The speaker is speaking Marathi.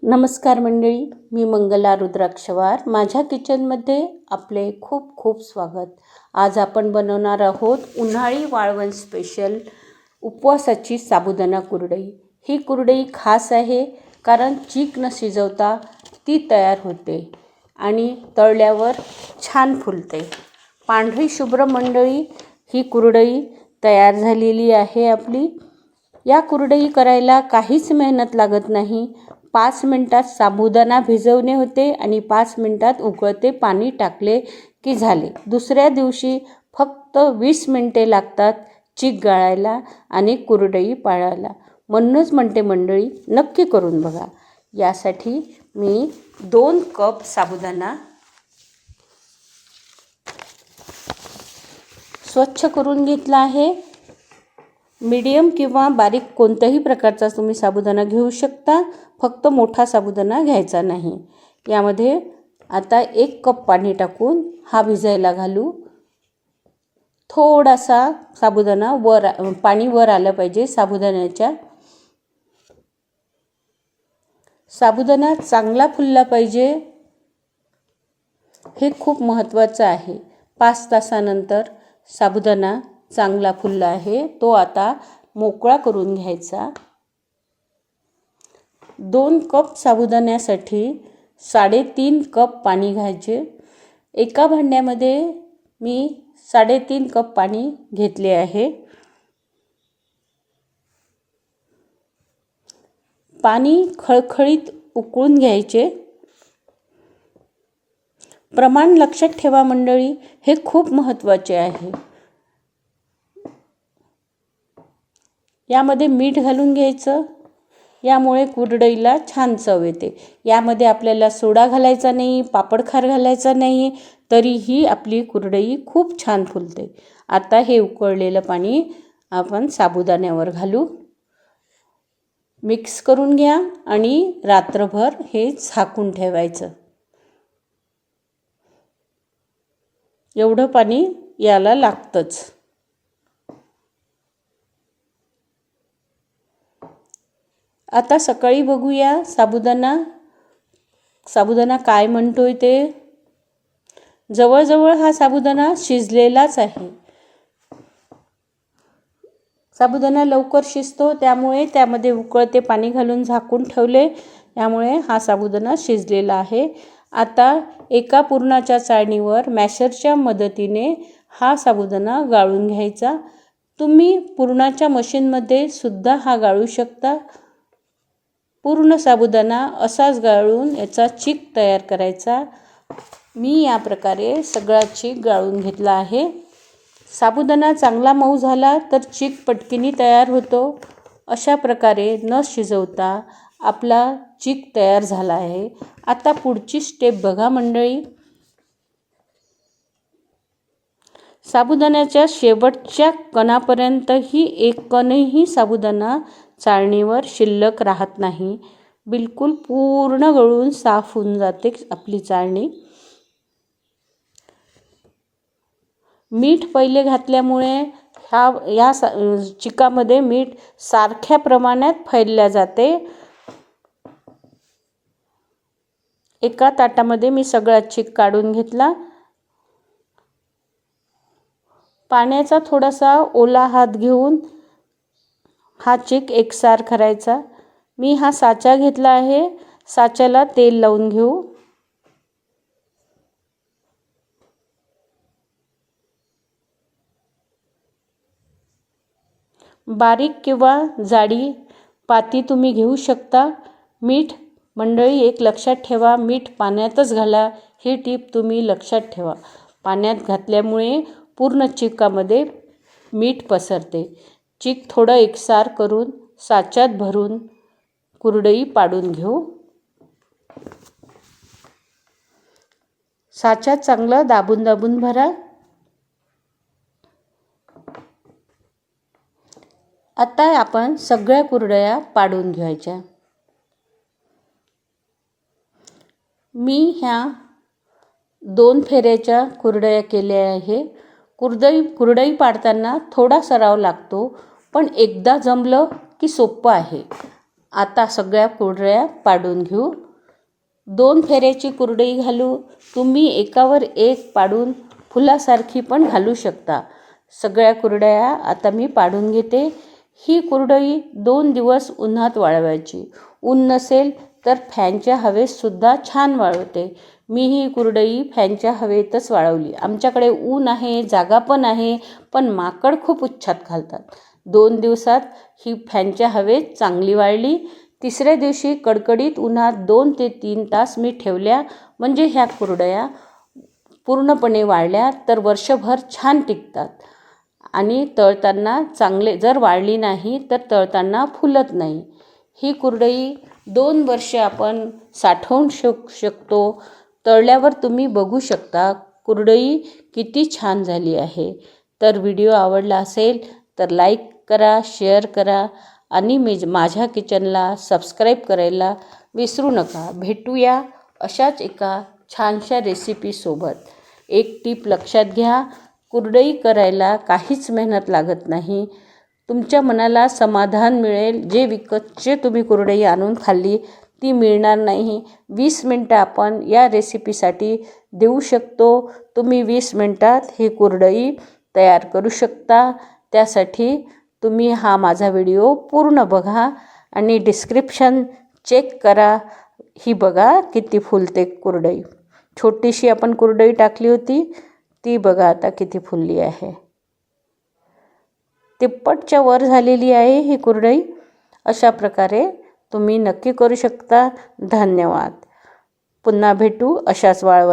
नमस्कार मंडळी, मी मंगला रुद्राक्षवार. माझ्या किचनमध्ये आपले खूप खूप स्वागत. आज आपण बनवणार आहोत उन्हाळी वाळवण स्पेशल उपवासाची साबुदाणा कुरडई. ही कुरडई खास आहे कारण चीक न शिजवता ती तयार होते आणि तळल्यावर छान फुलते. पांढरी शुभ्र मंडळी ही कुरडई तयार झालेली आहे आपली. या कुरडई करायला काहीच मेहनत लागत नाही. 5 मिनिटात साबुदाणा भिजवणे होते आणि 5 मिनिटात उकळते पाणी टाकले की झाले. दुसऱ्या दिवशी फक्त 20 मिनिटे लागतात चीक गाळायला आणि कुरडई पाळायला. म्हणूनच म्हणते मंडळी, नक्की करून बघा. यासाठी मी 2 कप साबुदाणा स्वच्छ करून घेतला आहे. मीडियम किंवा बारीक कोणत्याही प्रकारचा तुम्ही साबुदाणा घेऊ शकता, फक्त मोठा साबुदाणा घ्यायचा नाही. यामध्ये आता 1 कप पाणी टाकून हा भिजायला घालू. थोडासा साबुदाणा पाणी वर आलं पाहिजे साबुदाण्याच्या. साबुदाणा चांगला फुलला पाहिजे, हे खूप महत्त्वाचं आहे. 5 तासानंतर साबुदाणा चांगला फुलला आहे, तो आता मोकळा करून घ्यायचा. 2 कप साबुदाण्यासाठी 3.5 कप पाणी घ्यायचे. एका भांड्यामध्ये मी 3.5 कप पाणी घेतले आहे. पाणी खळखळीत उकळून घ्यायचे. प्रमाण लक्षात ठेवा मंडळी, हे खूप महत्त्वाचे आहे. यामध्ये मीठ घालून घ्यायचं. यामुळे कुरडईला छान चव येते. यामध्ये आपल्याला सोडा घालायचा नाही, पापडखार घालायचा नाही, तरीही आपली कुरडई खूप छान फुलते. आता हे उकळलेलं पाणी आपण साबुदाण्यावर घालू. मिक्स करून घ्या आणि रात्रभर हे झाकून ठेवायचं. एवढं पाणी याला लागतंच. आता सकाळी बघूया साबुदाणा काय म्हणतोय ते. जवळजवळ हा साबुदाणा शिजलेलाच आहे. साबुदाणा लवकर शिजतो, त्यामुळे त्यामध्ये उकळते पाणी घालून झाकून ठेवले. यामुळे हा साबुदाणा शिजलेला आहे. आता एका पुरणाच्या चाळणीवर मॅशरच्या मदतीने हा साबुदाणा गाळून घ्यायचा. तुम्ही पुरणाच्या मशीनमध्ये सुद्धा हा गाळू शकता. पूर्ण साबुदाणा असाच गाळून याचा चीक तयार करायचा. मी या प्रकारे सगळा चीक गाळून घेतला आहे. साबुदाणा चांगला मऊ झाला तर चीक पटकिनी तयार होतो. अशा प्रकारे न शिजवता आपला चीक तयार झाला आहे. आता पुढची स्टेप बघा मंडळी. साबुदाण्याच्या शेवटच्या कणापर्यंतही एक कणही साबुदाणा चाळणीवर शिल्लक राहत नाही. बिलकुल पूर्ण गळून साफ होऊन जाते आपली चाळणी. मीठ पहिले घातल्यामुळे या चिकामध्ये मीठ सारख्या प्रमाणात फैलल्या जाते. एका ताटामध्ये मी सगळा चीक काढून घेतला. पाण्याचा थोडासा ओला हात घेऊन हा चीक एकसार करायचा. मी हा साचा घेतला आहे. साच्याला तेल लावून घेऊ. बारीक किंवा जाडी पाती तुम्ही घेऊ शकता. मीठ मंडळी एक लक्षात ठेवा, मीठ पाण्यातच घाला. ही टीप तुम्ही लक्षात ठेवा. पाण्यात घातल्यामुळे पूर्ण चिकामध्ये मीठ पसरते. चीक थोडं एकसार करून साच्यात भरून कुरडई पाडून घेऊ. साच्यात चांगलं दाबून दाबून भरा. आता आपण सगळ्या कुरडया पाडून घ्यायच्या. मी ह्या 2 फेऱ्याच्या कुरडया केल्या आहे. कुरडई पाडताना थोडा सराव लागतो, पण एकदा जमलं की सोपं आहे. आता सगळ्या कुरडया पाडून घेऊ. 2 फेऱ्याची कुरडई घालू. तुम्ही एकावर एक पाडून फुलासारखी पण घालू शकता. सगळ्या कुरडया आता मी पाडून घेते. ही कुरडई 2 दिवस उन्हात वाळवायची. ऊन नसेल तर फॅनच्या हवेतसुद्धा छान वाळवते. मी ही कुरडई फॅनच्या हवेतच वाळवली. आमच्याकडे ऊन आहे, जागा पण आहे, पण माकड खूप उच्छाद घालतात. 2 दिवसात ही फॅनच्या हवेत चांगली वाळली. तिसऱ्या दिवशी कडकडीत उन्हात 2 ते 3 तास मी ठेवल्या. म्हणजे ह्या कुरडया पूर्णपणे वाळल्या तर वर्षभर छान टिकतात आणि तळताना चांगले. जर वाळली नाही तर तळताना फुलत नाही. ही कुरडई 2 वर्षे आपण साठवून शकतो. तळल्यावर तुम्ही बघू शकता कुरडई किती छान झाली आहे. तर व्हिडिओ आवडला असेल तर लाईक करा, शेअर करा आणि माझ्या किचनला सबस्क्राईब करायला विसरू नका. भेटूया अशाच एका छानशा रेसिपीसोबत. एक टीप लक्षात घ्या, कुरडई करायला काहीच मेहनत लागत नाही. तुमच्या मनाला समाधान मिळेल. जे विकतचे तुम्ही कुरडई आणून खाल्ली ती मिळणार नाही. 20 मिनटं आपण या रेसिपीसाठी देऊ शकतो. तुम्ही 20 मिनटात ही कुरडई तयार करू शकता. त्यासाठी तुम्ही हा माझा व्हिडिओ पूर्ण बघा आणि डिस्क्रिप्शन चेक करा. ही बघा किती फुलते कुरडई. छोटीशी आपण कुरडई टाकली होती, ती बघा आता किती फुलली आहे. तिप्पटच्या वर झालेली आहे ही कुरडई. अशा प्रकारे तुम्ही नक्की करू शकता. धन्यवाद. पुन्हा भेटू अशाच वाळवण